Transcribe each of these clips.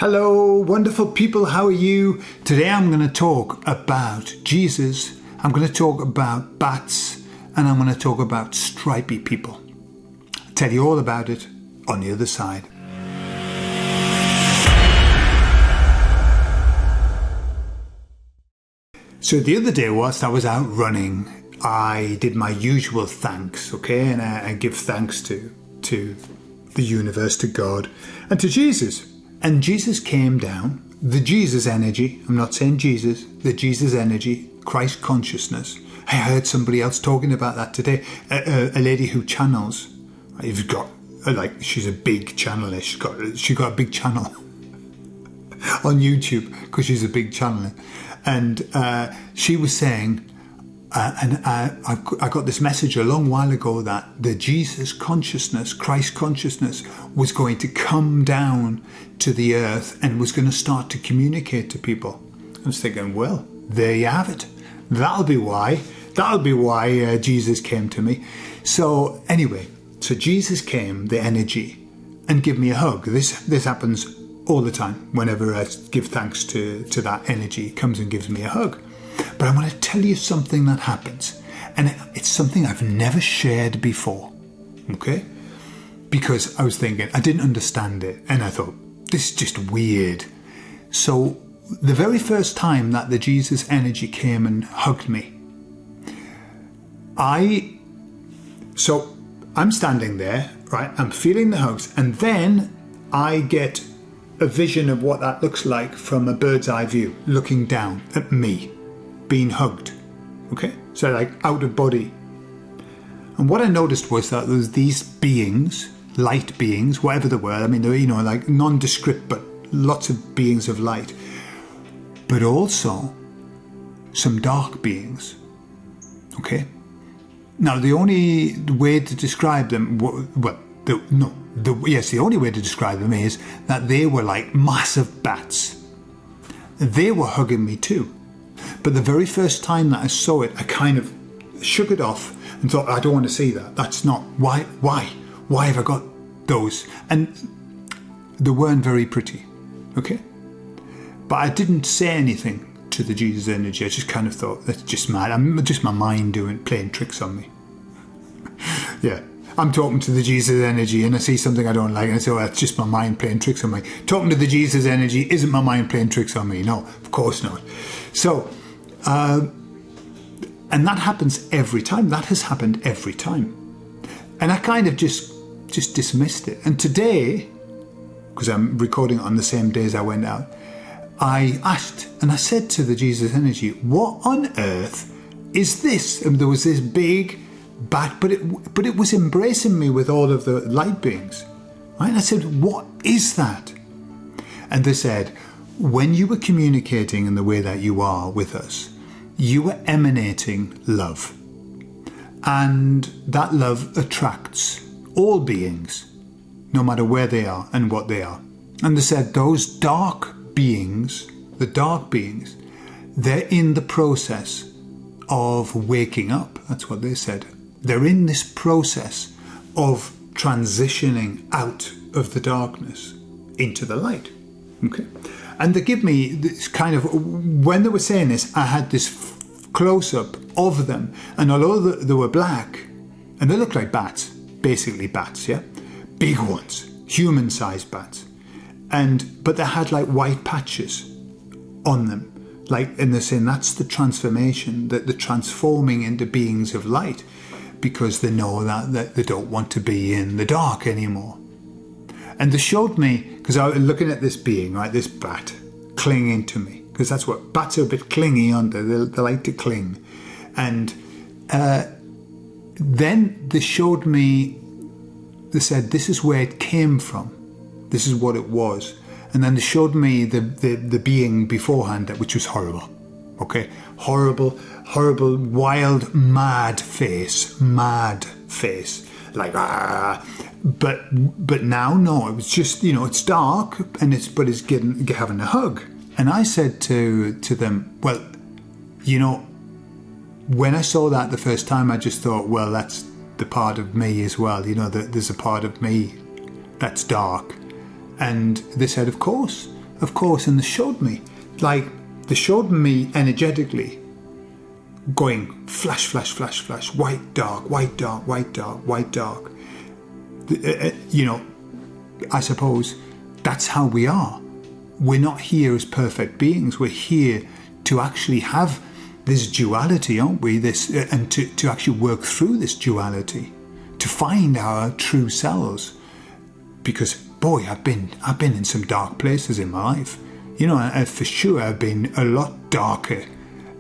Hello, wonderful people. How are you? Today I'm going to talk about Jesus. I'm going to talk about bats, and I'm going to talk about stripy people. I'll tell you all about it on the other side. So the other day, whilst I was out running, I did my usual thanks, okay? And I give thanks to the universe, to God, and to Jesus. And Jesus came down, the Jesus energy, I'm not saying Jesus, the Jesus energy, Christ consciousness. I heard somebody else talking about that today, a lady who channels. You've got, she's a big channeler. She got a big channel on YouTube because she's a big channeler. And she was saying, I got this message a long while ago that the Jesus consciousness, Christ consciousness, was going to come down to the earth and was going to start to communicate to people. I was thinking, well, there you have it. That'll be why Jesus came to me. So anyway, so Jesus came, the energy, and give me a hug. This happens all the time. Whenever I give thanks to that energy, it comes and gives me a hug. But I want to tell you something that happens. And it's something I've never shared before. Okay? Because I was thinking, I didn't understand it. And I thought, this is just weird. So the very first time that the Jesus energy came and hugged me, so I'm standing there, right? I'm feeling the hugs. And then I get a vision of what that looks like from a bird's eye view, looking down at me, being hugged. Okay? So like out of body. And what I noticed was that there was these beings, light beings, whatever they were. I mean, they were, like nondescript, but lots of beings of light. But also some dark beings. Okay? Now, the only way to describe them, the only way to describe them is that they were like massive bats. They were hugging me too. But the very first time that I saw it, I kind of shook it off and thought, I don't want to see that. That's not, why have I got those? And they weren't very pretty, okay? But I didn't say anything to the Jesus energy. I just kind of thought, that's just mad. I'm just my mind playing tricks on me. Yeah. I'm talking to the Jesus energy and I see something I don't like and I say, well, it's just my mind playing tricks on me. Talking to the Jesus energy isn't my mind playing tricks on me. No, of course not. So, and that happens every time. That has happened every time. And I kind of just dismissed it. And today, because I'm recording it on the same day as I went out, I asked and I said to the Jesus energy, what on earth is this? And there was this big bat, but it was embracing me with all of the light beings. Right? And I said, what is that? And they said, when you were communicating in the way that you are with us, you were emanating love. And that love attracts all beings, no matter where they are and what they are. And they said those dark beings, the dark beings, they're in the process of waking up. That's what they said. They're in this process of transitioning out of the darkness into the light. Okay? And they give me this kind of, when they were saying this, I had this close-up of them. And although they were black, and they looked like bats, basically bats, yeah? Big ones, human-sized bats. But they had like white patches on them. And they're saying that's the transformation, that they're transforming into beings of light because they know that they don't want to be in the dark anymore. And they showed me, because I was looking at this being, right, this bat, clinging to me, because that's what, bats are a bit clingy, aren't they? They like to cling. And then they showed me, they said, this is where it came from. This is what it was. And then they showed me the being beforehand, which was horrible. Okay? Horrible, wild, mad face. Like, ah. But now, no, it was just, it's dark, and it's having a hug. And I said to them, well, when I saw that the first time, I just thought, well, that's the part of me as well. That there's a part of me that's dark. And they said, of course, of course, and they showed me energetically going flash, flash, flash, flash, white, dark, white, dark, white, dark, white, dark. I suppose that's how we are. We're not here as perfect beings. We're here to actually have this duality, aren't we? And to actually work through this duality, to find our true selves. Because, boy, I've been in some dark places in my life. For sure I've been a lot darker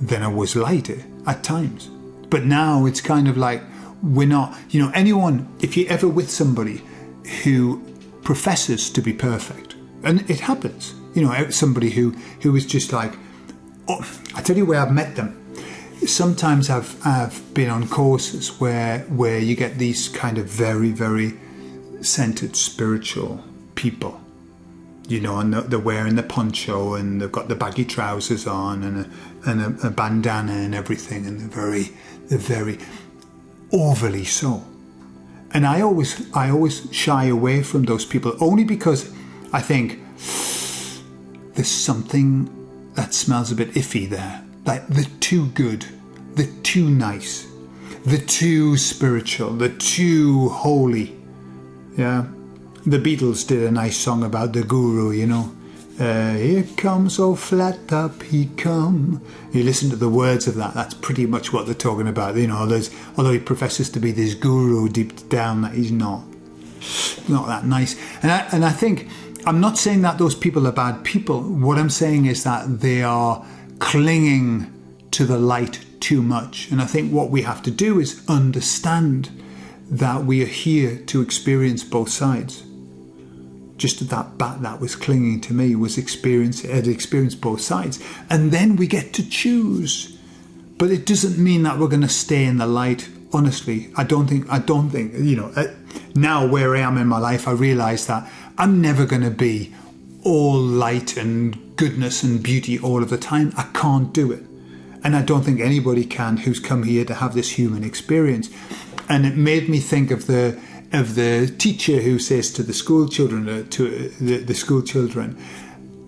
than I was lighter at times. But now it's kind of like we're not, anyone, if you're ever with somebody who professes to be perfect, and it happens, somebody who is just like, I tell you where I've met them. Sometimes I've been on courses where you get these kind of very, very centered spiritual people, and they're wearing the poncho and they've got the baggy trousers on and a bandana and everything, and they're very overly so. And I always shy away from those people, only because I think there's something that smells a bit iffy there. Like they're too good, they're too nice, they're too spiritual, they're too holy. Yeah. The Beatles did a nice song about the guru, Here comes, oh flat top he come. You listen to the words of that, that's pretty much what they're talking about. Although he professes to be this guru, deep down that he's not that nice. And I think, I'm not saying that those people are bad people. What I'm saying is that they are clinging to the light too much. And I think what we have to do is understand that we are here to experience both sides. Just that bat that was clinging to me had experienced both sides. And then we get to choose. But it doesn't mean that we're going to stay in the light. Honestly, I don't think, now where I am in my life, I realise that I'm never going to be all light and goodness and beauty all of the time. I can't do it. And I don't think anybody can who's come here to have this human experience. And it made me think of the teacher who says to the school children,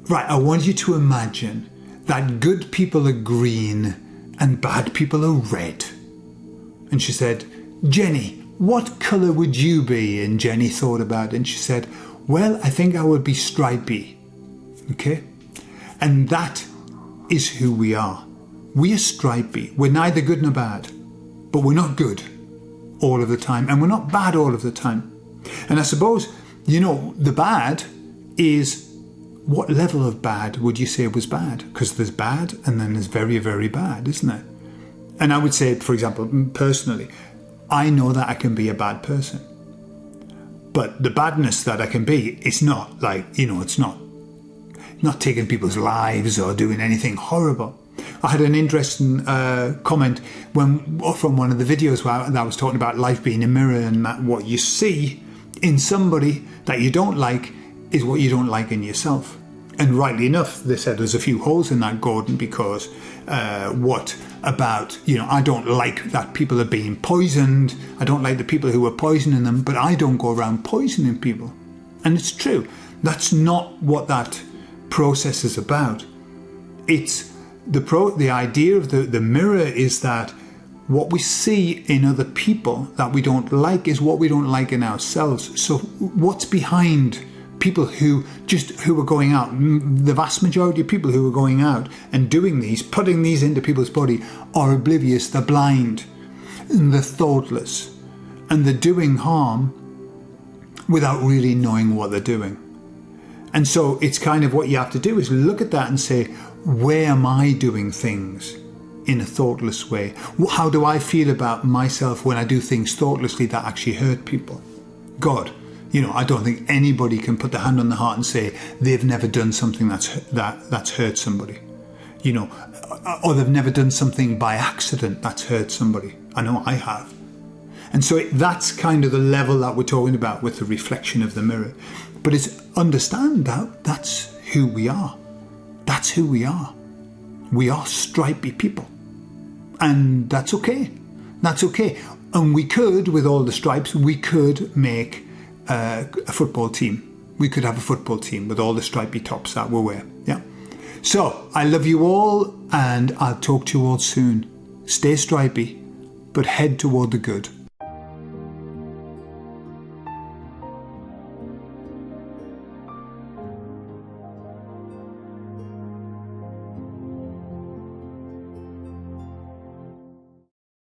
right, I want you to imagine that good people are green and bad people are red. And she said, Jenny, what colour would you be? And Jenny thought about it and she said, well, I think I would be stripy. Okay? And that is who we are. We are stripy. We're neither good nor bad, but we're not good all of the time, and we're not bad all of the time. And I suppose, the bad is, what level of bad would you say was bad? Because there's bad and then there's very, very bad, isn't there? And I would say, for example, personally, I know that I can be a bad person. But the badness that I can be, it's not like, it's not taking people's lives or doing anything horrible. I had an interesting comment from one of the videos where I was talking about life being a mirror, and that what you see in somebody that you don't like is what you don't like in yourself. And rightly enough, they said there's a few holes in that, Gordon, because what about, I don't like that people are being poisoned. I don't like the people who are poisoning them, but I don't go around poisoning people. And it's true. That's not what that process is about. It's the idea of the mirror is that what we see in other people that we don't like is what we don't like in ourselves. So what's behind people who are going out, the vast majority of people who are going out and doing these, putting these into people's body, are oblivious, they're blind, and they're thoughtless, and they're doing harm without really knowing what they're doing. And so it's kind of what you have to do is look at that and say, where am I doing things in a thoughtless way? How do I feel about myself when I do things thoughtlessly that actually hurt people? God, I don't think anybody can put their hand on the heart and say they've never done something that's hurt somebody, or they've never done something by accident that's hurt somebody. I know I have. And so that's kind of the level that we're talking about with the reflection of the mirror. But it's understand that that's who we are. That's who we are. We are stripy people. And that's okay. That's okay. And we could, with all the stripes, we could make a football team. we could have a football team with all the stripy tops that we wear. Yeah. So I love you all, and I'll talk to you all soon. Stay stripy, but head toward the good.